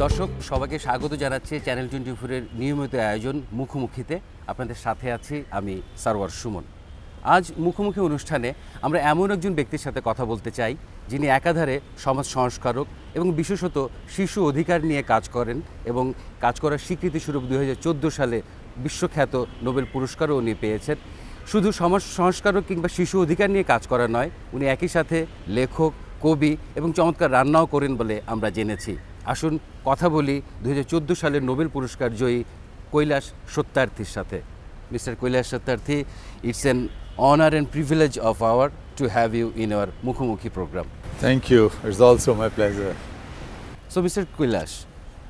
দর্শক সবাইকে স্বাগত জানাচ্ছি চ্যানেল 24-এর নিয়মিত আয়োজন মুখোমুখিতে। আপনাদের সাথে আছি আমি সারওয়ার সুমন। আজ মুখোমুখি অনুষ্ঠানে আমরা এমন একজন ব্যক্তির সাথে কথা বলতে চাই যিনি একাধারে সমাজ সংস্কারক এবং বিশেষত শিশু অধিকার নিয়ে কাজ করেন এবং কাজ করার স্বীকৃতিস্বরূপ 2014 সালে বিশ্বখ্যাত নোবেল পুরস্কারও উনি পেয়েছেন। শুধু সমাজ সংস্কারক কিংবা শিশু অধিকার নিয়ে কাজ করা নয়, উনি একই সাথে লেখক, কবি এবং চমৎকার রান্নাও করেন বলে আমরা জেনেছি। আসুন কথা বলি 2014 সালের নোবেল পুরস্কার জয়ী কৈলাস সত্যার্থীর সাথে। Mister Kailash Satyarthi, it's an honor and privilege of our to have you in our Mukhomukhi program. Thank you. It's also my pleasure. So, Mr. Kailash,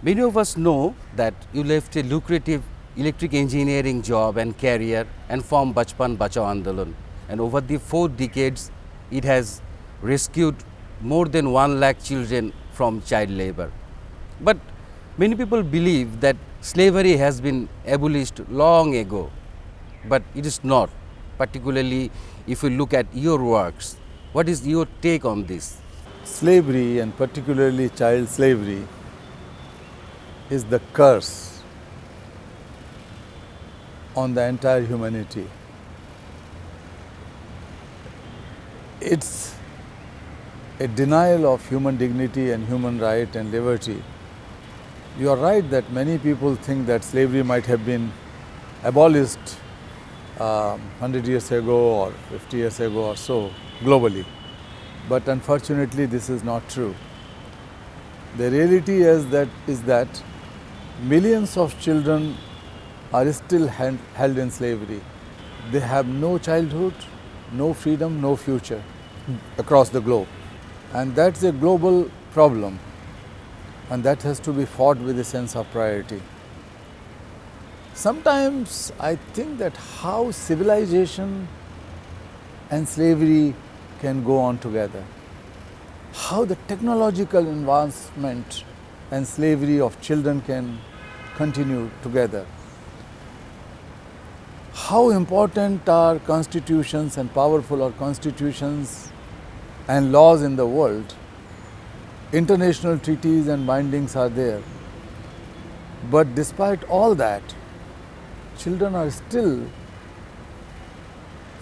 many of us know that you left a lucrative electric engineering job and career and formed Bachpan Bachao Andolan. And over the 4 decades, it has rescued more than 1 lakh children from child labor. But many people believe that slavery has been abolished long ago, but it is not. Particularly if you look at your works, what is your take on this? Slavery, and particularly child slavery, is the curse on the entire humanity. It's a denial of human dignity and human right and liberty. You are right that many people think that slavery might have been abolished 100 years ago or 50 years ago or so globally, but unfortunately this is not true. The reality is that millions of children are still held in slavery. They have no childhood, no freedom, no future across the globe, and that's a global problem, and that has to be fought with a sense of priority. Sometimes I think that how civilization and slavery can go on together, how the technological advancement and slavery of children can continue together, how important are constitutions and powerful are constitutions and laws in the world. International treaties and bindings are there, but despite all that, children are still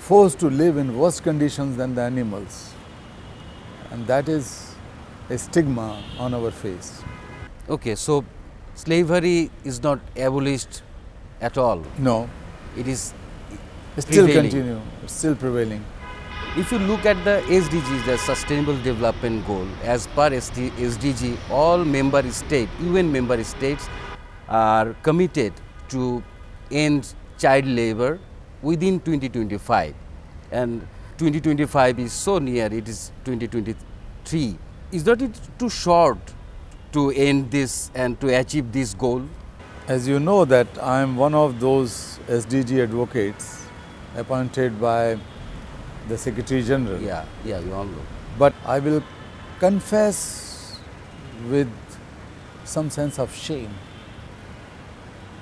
forced to live in worse conditions than the animals, and that is a stigma on our face. Okay, so slavery is not abolished at all. No, It is it still prevailing. continue, it's still prevailing. If you look at the SDGs, the Sustainable Development Goal, as per SDG, all member states, UN member states are committed to end child labor within 2025, and 2025 is so near, it is 2023. Is not it too short to end this and to achieve this goal? As you know that I am one of those SDG advocates appointed by the Secretary General. Yeah, you all know. But I will confess with some sense of shame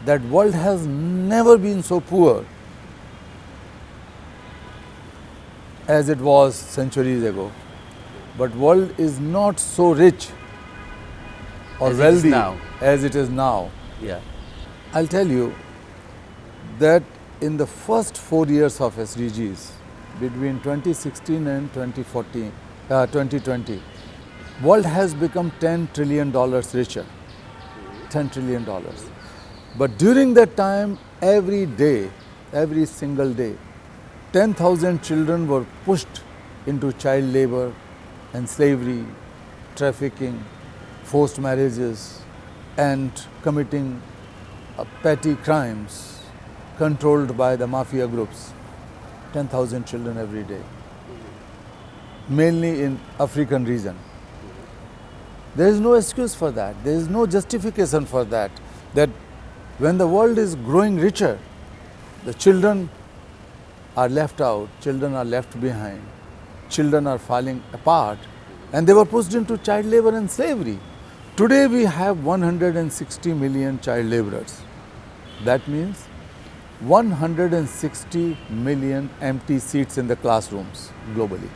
that world has never been so poor as it was centuries ago. But world is not so rich or As it is wealthy now. as it is now. Yeah. I'll tell you that in the first 4 years of SDGs, between 2016 and 2020, world has become $10 trillion richer. $10 trillion. But during that time, every day, every single day, 10,000 children were pushed into child labor and slavery, trafficking, forced marriages, and committing petty crimes controlled by the mafia groups. 10,000 children every day, mainly in African region. There is no excuse for that. There is no justification for that. That when the world is growing richer, the children are left out, children are left behind, children are falling apart, and they were pushed into child labor and slavery. Today we have 160 million child laborers. That means 160 million empty seats in the classrooms globally.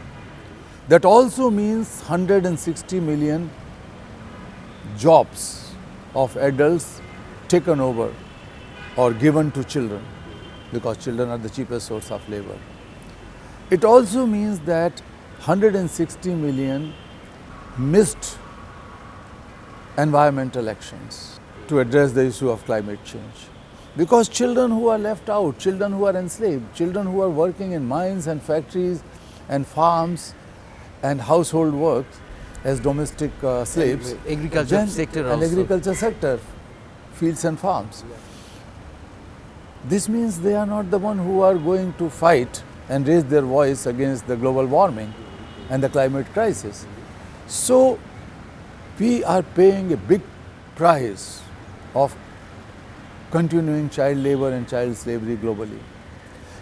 That also means 160 million jobs of adults taken over or given to children, because children are the cheapest source of labor. It also means that 160 million missed environmental actions to address the issue of climate change. Because children who are left out, children who are enslaved, children who are working in mines and factories and farms and household work as domestic slaves. Agriculture sector and also. agriculture sector, fields and farms. This means they are not the one who are going to fight and raise their voice against the global warming and the climate crisis. So we are paying a big price of continuing child labor and child slavery globally.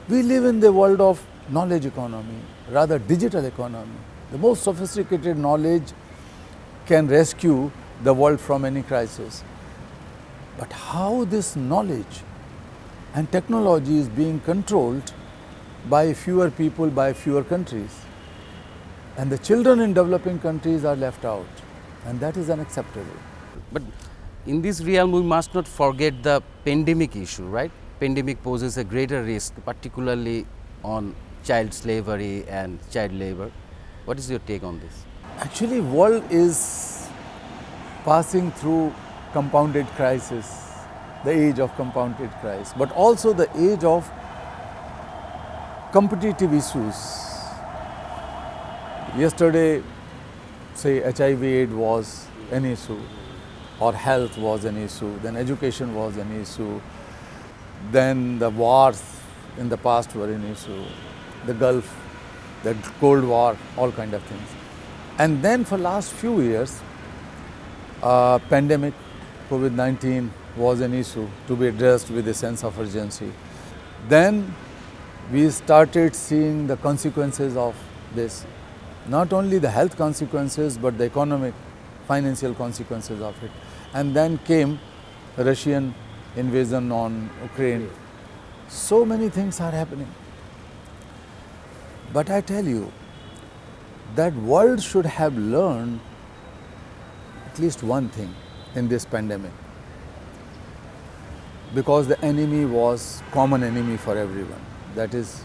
We live in the world of knowledge economy, rather digital economy. The most sophisticated knowledge can rescue the world from any crisis. But how this knowledge and technology is being controlled by fewer people, by fewer countries. And the children in developing countries are left out, and that is unacceptable. But in this realm, we must not forget the pandemic issue, right? Pandemic poses a greater risk, particularly on child slavery and child labor. What is your take on this? Actually, world is passing through compounded crisis, the age of compounded crisis, but also the age of competitive issues. Yesterday, say HIV/AIDS was an issue, or health was an issue, then education was an issue, then the wars in the past were an issue, the Gulf, the Cold War, all kind of things. And then for last few years, pandemic, COVID-19 was an issue to be addressed with a sense of urgency. Then we started seeing the consequences of this, not only the health consequences, but the economic, financial consequences of it. And then came Russian invasion on Ukraine. So many things are happening. But I tell you, that world should have learned at least one thing in this pandemic, because the enemy was common enemy for everyone, that is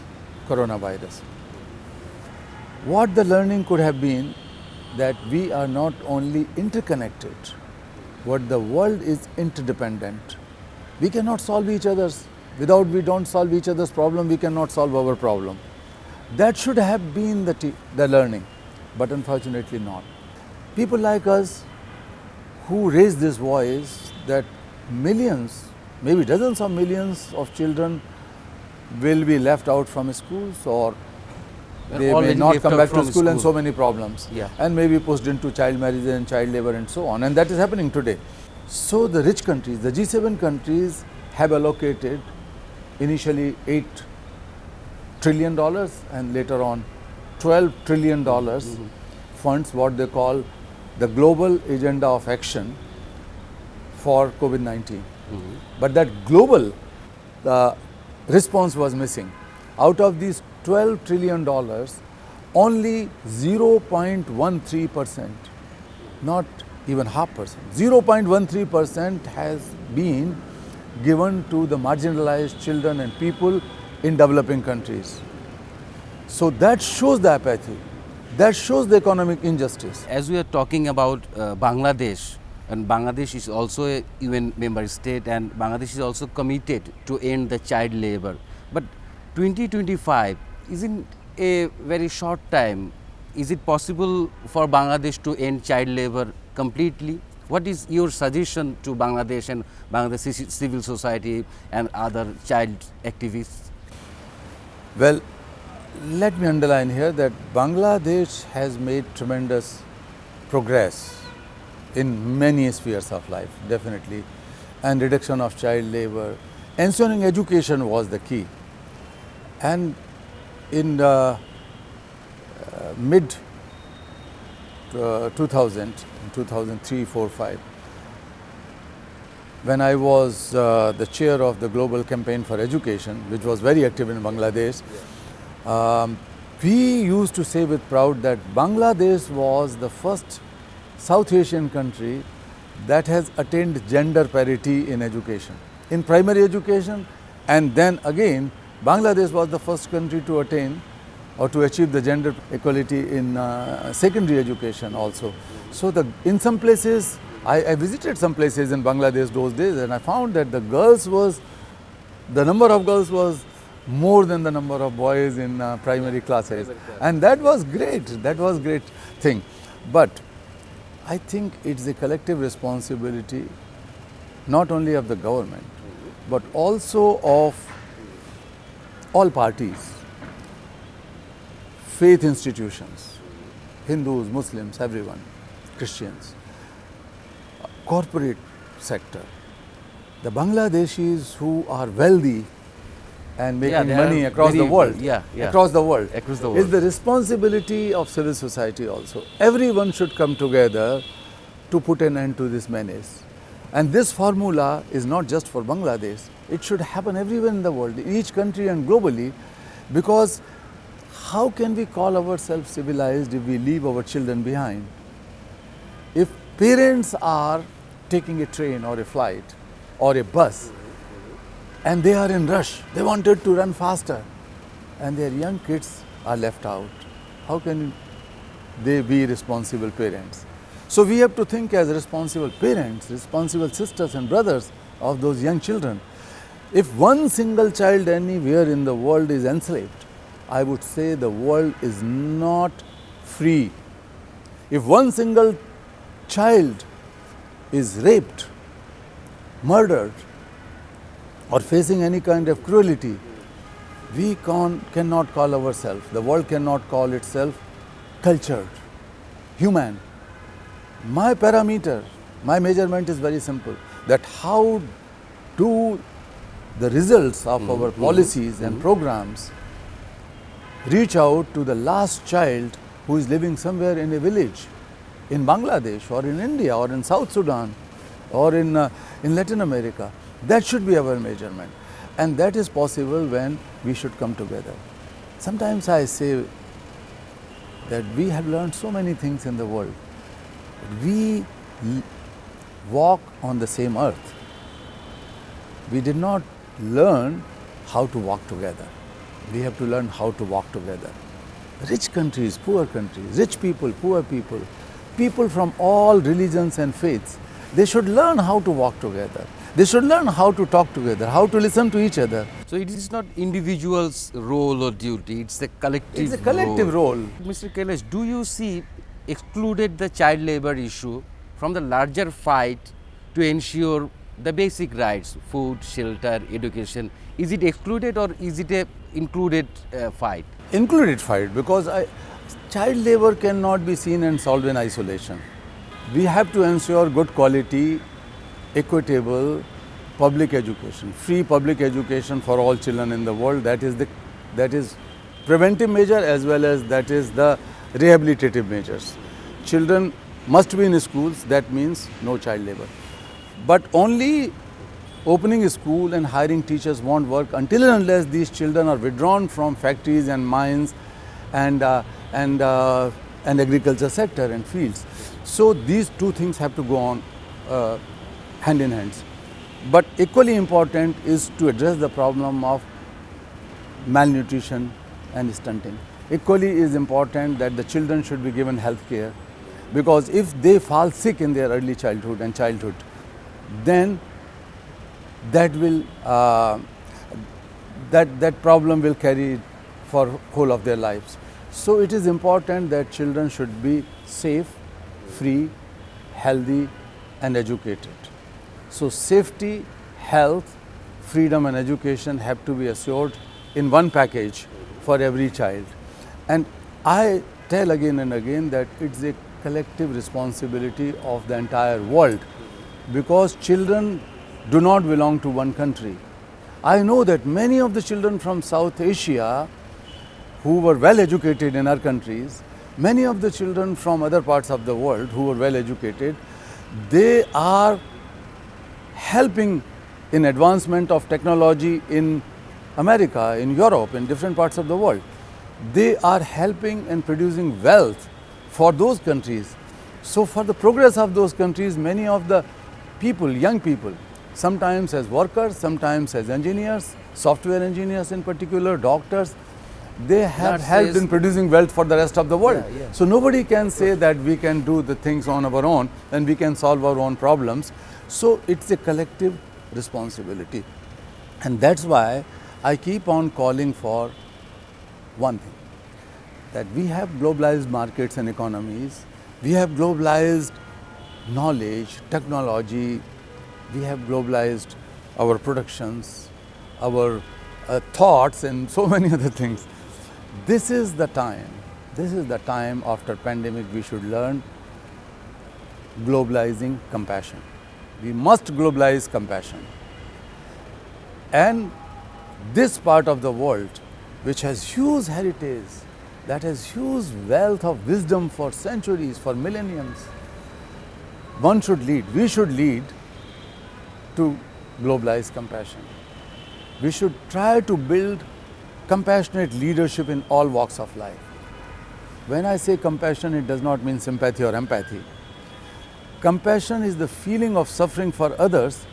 coronavirus. What the learning could have been that we are not only interconnected, but the world is interdependent. We cannot solve each other's, we don't solve each other's problem, we cannot solve our problem. That should have been the learning, but unfortunately not. People like us who raise this voice that millions, maybe dozens of millions of children will be left out from schools, or they may not come back to school, and so many problems. Yeah. And maybe pushed into child marriage and child labor and so on. And that is happening today. So the rich countries, the G7 countries, have allocated initially $8 trillion and later on $12 trillion funds, what they call the global agenda of action for COVID-19. But that global response was missing. Out of these $12 trillion, only 0.13%, not even 0.5%, 0.13% has been given to the marginalized children and people in developing countries. So that shows the apathy, that shows the economic injustice. As we are talking about Bangladesh, and Bangladesh is also a UN member state, and Bangladesh is also committed to end the child labor. But 2025 isn't a very short time. Is it possible for Bangladesh to end child labor completely? What is your suggestion to Bangladesh and Bangladesh civil society and other child activists? Well, let me underline here that Bangladesh has made tremendous progress in many spheres of life, definitely, and reduction of child labor. Ensuring education was the key. And in mid 2000, 2003, 4, 5, when I was the chair of the Global Campaign for Education, which was very active in Bangladesh, we used to say with pride that Bangladesh was the first South Asian country that has attained gender parity in education, in primary education, and then again Bangladesh was the first country to attain or to achieve the gender equality in secondary education also. So in some places, I visited some places in Bangladesh those days, and I found that the number of girls was more than the number of boys in primary classes, and that was great. That was great thing. But I think it's a collective responsibility, not only of the government, but also of all parties, faith institutions, Hindus, Muslims, everyone, Christians, corporate sector. The Bangladeshis who are wealthy and making money across the world, across the world, is the responsibility of civil society also. Everyone should come together to put an end to this menace. And this formula is not just for Bangladesh. It should happen everywhere in the world, in each country and globally, because how can we call ourselves civilized if we leave our children behind? If parents are taking a train or a flight or a bus and they are in rush, they wanted to run faster, and their young kids are left out, how can they be responsible parents? So we have to think as responsible parents, responsible sisters and brothers of those young children. If one single child anywhere in the world is enslaved, I would say the world is not free. If one single child is raped, murdered, or facing any kind of cruelty, we cannot call ourselves, the world cannot call itself cultured, human. My parameter, my measurement is very simple, that how do the results of our policies and programs reach out to the last child who is living somewhere in a village, in Bangladesh or in India or in South Sudan or in Latin America. That should be our measurement, and that is possible when we should come together. Sometimes I say that we have learned so many things in the world. We walk on the same earth. We did not learn how to walk together. We have to learn how to walk together. Rich countries, poor countries, rich people, poor people, people from all religions and faiths, they should learn how to walk together. They should learn how to talk together, how to listen to each other. So it is not individual's role or duty, it's a collective It's a collective role. Mr. Kailash, do you see excluded the child labor issue from the larger fight to ensure the basic rights, food, shelter, education? Is it excluded or is it a included fight? Included fight, because child labor cannot be seen and solved in isolation. We have to ensure good quality, equitable public education, free public education for all children in the world. That is preventive measure as well as that is the rehabilitative measures. Children must be in schools, that means no child labor. But only opening a school and hiring teachers won't work until and unless these children are withdrawn from factories and mines and agriculture sector and fields. So these two things have to go on hand in hand. But equally important is to address the problem of malnutrition and stunting. Equally is important that the children should be given health care, because if they fall sick in their early childhood, then that will that problem will carry for whole of their lives. So it is important that children should be safe, free, healthy and educated. So safety, health, freedom and education have to be assured in one package for every child. And I tell again and again that it's a collective responsibility of the entire world, because children do not belong to one country. I know that many of the children from South Asia who were well educated in our countries, many of the children from other parts of the world who were well educated, they are helping in advancement of technology in America, in Europe, in different parts of the world. They are helping and producing wealth for those countries. So for the progress of those countries, many of the people, young people, sometimes as workers, sometimes as engineers, software engineers in particular, doctors, they have helped in producing wealth for the rest of the world. Yeah, yeah. So nobody can say that we can do the things on our own and we can solve our own problems. So it's a collective responsibility. And that's why I keep on calling for one thing, that we have globalized markets and economies, we have globalized knowledge, technology, we have globalized our productions, our thoughts and so many other things. This is the time after pandemic we should learn globalizing compassion. We must globalize compassion. And this part of the world, which has huge heritage, that has huge wealth of wisdom for centuries, for millenniums, one should lead, we should lead to globalize compassion. We should try to build compassionate leadership in all walks of life. When I say compassion, it does not mean sympathy or empathy. Compassion is the feeling of suffering for others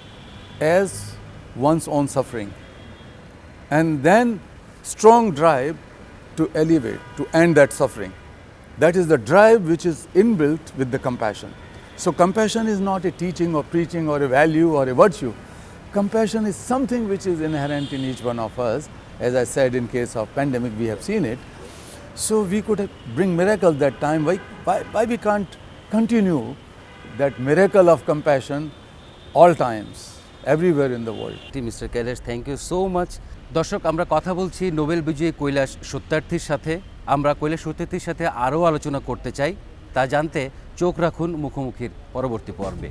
as one's own suffering, and then strong drive to elevate, to end that suffering. That is the drive which is inbuilt with the compassion. So compassion is not a teaching or preaching or a value or a virtue. Compassion is something which is inherent in each one of us. As I said, in case of pandemic, we have seen it. So we could bring miracle that time. Why we can't continue that miracle of compassion all times, everywhere in the world? Mister Kailash, thank you so much. দর্শক, আমরা কথা বলছি Nobel বিজয়ী কৈলাস সত্যার্থীর সাথে। আমরা কৈলাস সত্যার্থীর সাথে আরও আলোচনা করতে চাই। তা জানতে চোখ রাখুন মুখোমুখির পরবর্তী পর্বে।